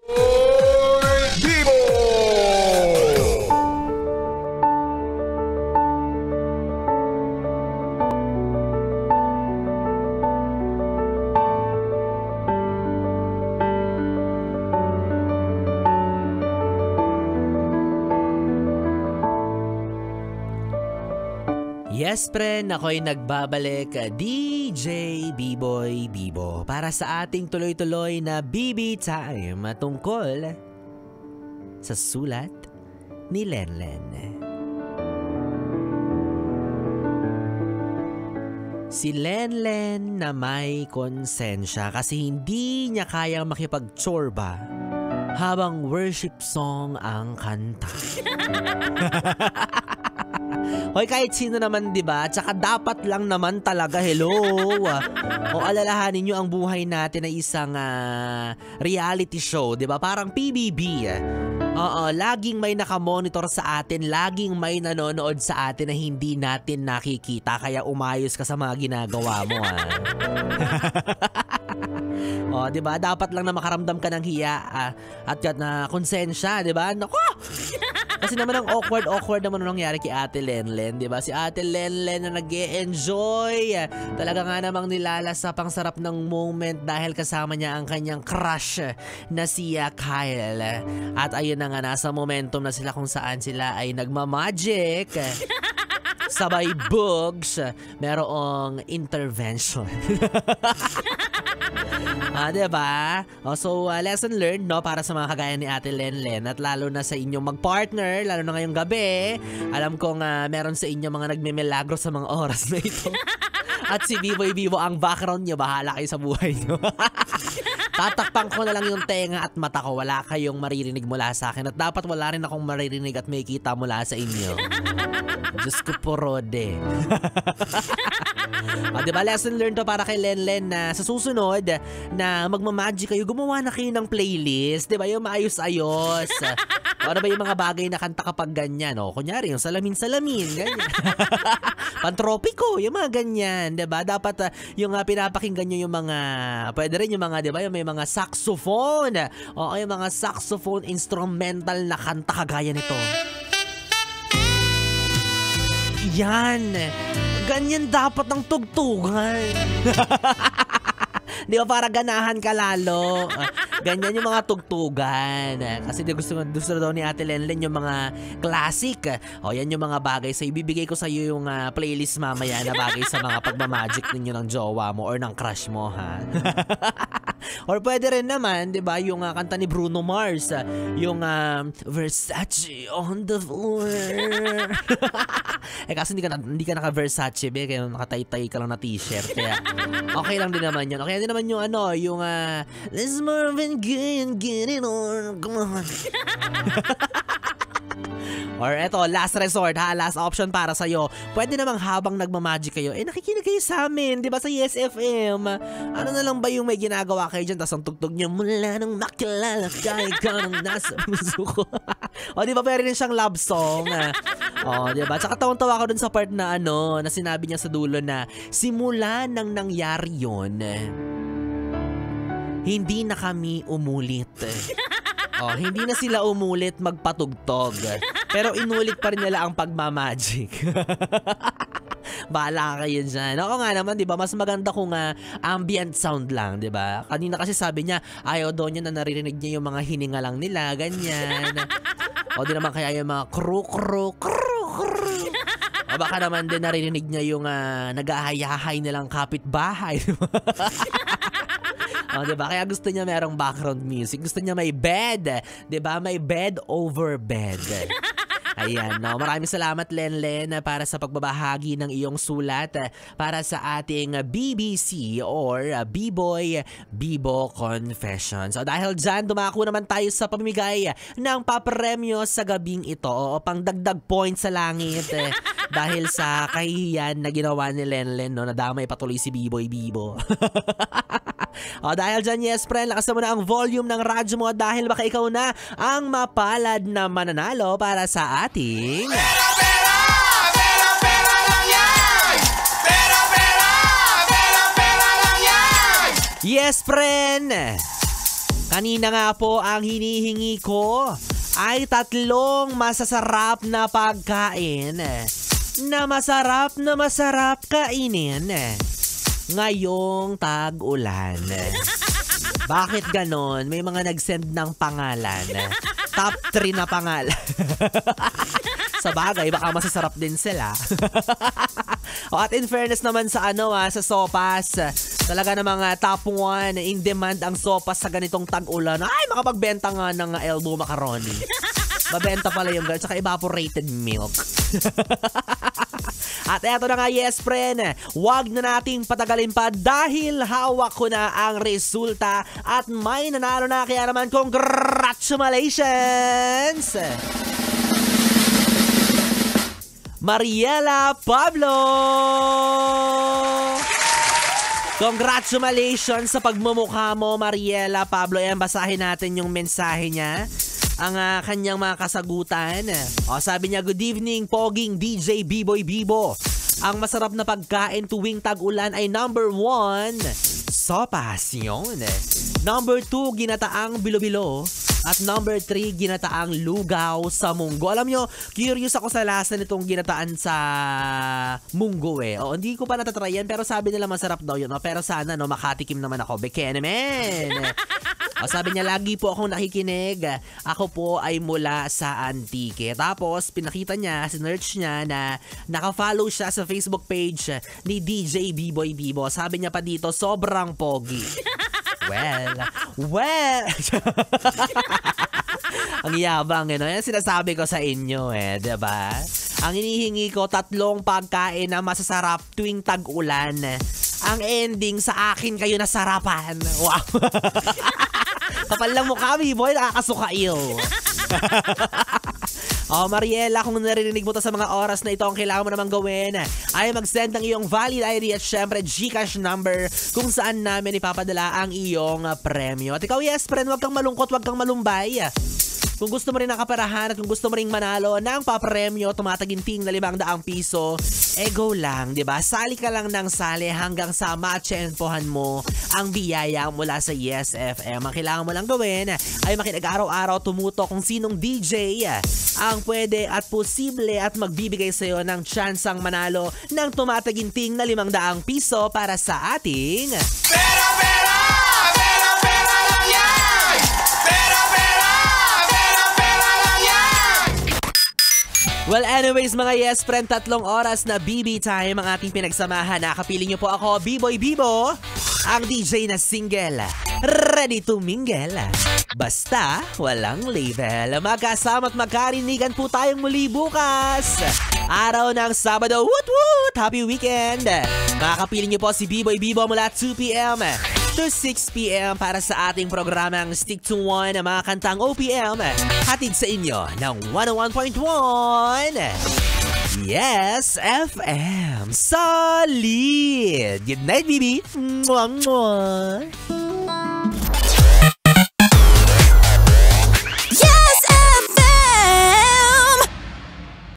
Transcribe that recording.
Vivo! Yes, friend, ako'y nagbabalik, DJ B-Boy Bibo, para sa ating tuloy-tuloy na BB Time tungkol sa sulat ni Lenlen. Si Lenlen na may konsensya kasi hindi niya kayang makipagtsorba habang worship song ang kanta. Hoy, kahit sino naman, 'di ba? Tsaka dapat lang naman talaga, hello. O alalahanin niyo ang buhay natin ay isang reality show, 'di ba? Parang PBB. Oo, laging may nakamonitor sa atin, laging may nanonood sa atin na hindi natin nakikita, kaya umayos ka sa mga ginagawa mo. O, 'di ba? Dapat lang na makaramdam ka ng hiya at na konsensya, 'di ba? Nako. Kasi naman ang awkward naman nangyari kay Ate Lenlen, 'di ba? Si Ate Lenlen na nag-e-enjoy. Talaga nga namang nilalasap ang sarap ng moment dahil kasama niya ang kanyang crush na si Kyle. At ayun na nga, nasa momentum na sila kung saan sila ay nagmamagic. Sabay bugs, merong intervention. Diba? So, lesson learned, no? Para sa mga kagaya ni Ate Lenlen at lalo na sa inyong mag-partner, lalo na ngayong gabi. Alam kong meron sa inyo mga nagmimilagro sa mga oras na ito. At si B-Boy Bibo ang background nyo, bahala kayo sa buhay nyo. Tatakpan ko na lang yung tenga at mata ko. Wala kayong maririnig mula sa akin at dapat wala rin akong maririnig at makikita mula sa inyo. Diyos ko po, Rode. Diba, lesson learned to para kay Lenlen na sa susunod na magmamagic kayo, gumawa na kayo ng playlist. Diba, yung maayos-ayos. Ano ba yung mga bagay na kanta kapag ganyan? O, kunyari, yung salamin-salamin, ganyan. Pantropiko, yung mga ganyan. Diba, dapat yung pinapakinggan nyo yung mga, pwede rin yung mga, diba, yung may mga saxophone. O, yung mga saxophone instrumental na kanta kagaya nito. Yan. Ganyan dapat ang tugtugan. Di ba, para ganahan ka lalo. Ganyan yung mga tugtugan. Kasi gusto daw ni Ate Lenlen yung mga classic. O, yan yung mga bagay. So, ibibigay ko sa iyo yung playlist mamaya na bagay sa mga pagmamagic ninyo ng jowa mo or ng crush mo, ha? Or pwede rin naman, di ba, yung kanta ni Bruno Mars. Yung Versace on the floor. Kasi hindi ka naka-Versace, kaya nakatay-tay ka lang na t-shirt. Kaya okay lang din naman yun. Okay din naman yung yung let's Marvin Gaye and get it on. Come on. Or eto, last resort, ha, last option para sa'yo. Pwede namang habang nagmamagic kayo, nakikinig kayo sa amin, di ba, sa Yes FM. Ano na lang ba yung may ginagawa kayo dyan, tapos ang tugtog nyo, mula nung makilala ka, ikaw nang nasa puso ko. O, di ba, pwede rin siyang love song. O, di ba, tsaka tawang-tawa ko dun sa part na na sinabi niya sa dulo na, simula nang nangyari yun, hindi na kami umulit. Hindi na sila umulit magpatugtog. Pero inulit pa rin nila ang pagmamagic. Bahala kayo dyan. Ako nga naman, di ba, mas maganda kung ambient sound lang, di ba? Kanina kasi sabi niya, ayaw daw niya na naririnig niya yung mga hininga lang nila, ganyan. O di naman kaya yung mga kru. O baka naman din naririnig niya yung nag-ahay-ahay nilang kapitbahay. Diba? Kaya gusto niya merong background music. Gusto niya may bed. Diba? May bed over bed. Ayan, no? Maraming salamat, Lenlen, para sa pagbabahagi ng iyong sulat para sa ating BBC or B-Boy Bibo Confession. So dahil dyan, dumako naman tayo sa pamimigay ng papremyo sa gabing ito o pangdagdag points sa langit dahil sa kahihiyan na ginawa ni Lenlen, no? Nadamay patuloy si B-Boy Bibo. Dahil dyan, yes friend, lakasan mo na ang volume ng radyo mo dahil baka ikaw na ang mapalad na mananalo para sa ating Pera lang yan! Pera lang yan! Yes friend! Kanina nga po ang hinihingi ko ay 3 masasarap na pagkain na masarap kainin ngayong tag-ulan. Bakit ganon? May mga nag-send ng pangalan. Top 3 na pangalan. Sa bagay, baka masasarap din sila. At in fairness naman sa sa sopas, talaga namang top 1 in demand ang sopas sa ganitong tag-ulan. Ay, makapagbenta nga ng elbow macaroni. Mabenta pala yung ganun, tsaka evaporated milk. At eto na nga, yes friend, wag na nating patagalin pa dahil hawak ko na ang resulta at may nanalo na, kaya naman congratulations! Mariela Pablo! Congratulations sa pagmumukha mo, Mariela Pablo. Ayan, basahin natin yung mensahe niya. Ang kanyang mga kasagutan. Sabi niya, good evening, Poging DJ B-Boy Bibo. Ang masarap na pagkain tuwing tag-ulan ay number 1, sopas yun. Number 2, ginataang bilo-bilo. At number 3, ginataang lugaw sa munggo. Alam nyo, curious ako sa lasa nitong ginataan sa munggo hindi ko pa natatry yan, pero sabi nila masarap daw yun. Pero sana makatikim naman ako. Bekenemen! Sabi niya, lagi po akong nakikinig. Ako po ay mula sa Antique. Tapos, pinakita niya, sinearch niya na nakafollow siya sa Facebook page ni DJ B-Boy Bibo. Sabi niya pa dito, sobrang pogi. Well. Ang yabang, yan sinasabi ko sa inyo, diba? Ang inihingi ko, 3 pagkain na masasarap tuwing tag-ulan. Ang ending, sa akin kayo nasarapan. Wow. Kapal lang mo kami, boy, nakakasukail. Mariela, kung narinig mo to sa mga oras na ito, ang kailangan mo namang gawin ay mag-send ng iyong valid ID at syempre Gcash number kung saan namin ipapadala ang iyong premyo. At ikaw, yes friend, wag kang malungkot, wag kang malumbay. Kung gusto mo rin nakaparahan at kung gusto mo rin manalo ng papremyo, tumataginting na 500 piso, go lang, diba? Sali ka lang ng sali hanggang sa matsyempohan mo ang biyaya mula sa Yes FM. Ang kailangan mo lang gawin ay makinig araw-araw, tumuto kung sinong DJ ang pwede at posible at magbibigay sa'yo ng tsansang manalo ng tumataginting na 500 piso para sa ating Pera lang yan! Pera lang yan! Well, anyways mga yes friend, 3 oras na BB time ang ating pinagsamahan. Nakapiling niyo po ako, B-Boy Bibo, ang DJ na single, ready to mingle. Basta walang label. Magkasama at magkarinigan po tayong muli bukas, araw ng Sabado. Woot woot! Happy weekend! Makakapiling niyo po si B-Boy Bibo mula 2 p.m. to 6 p.m. para sa ating programang Stick to One, mga kantang OPM, hatid sa inyo ng 101.1 Yes FM. Solid! Good night, baby! Mwah, mwah.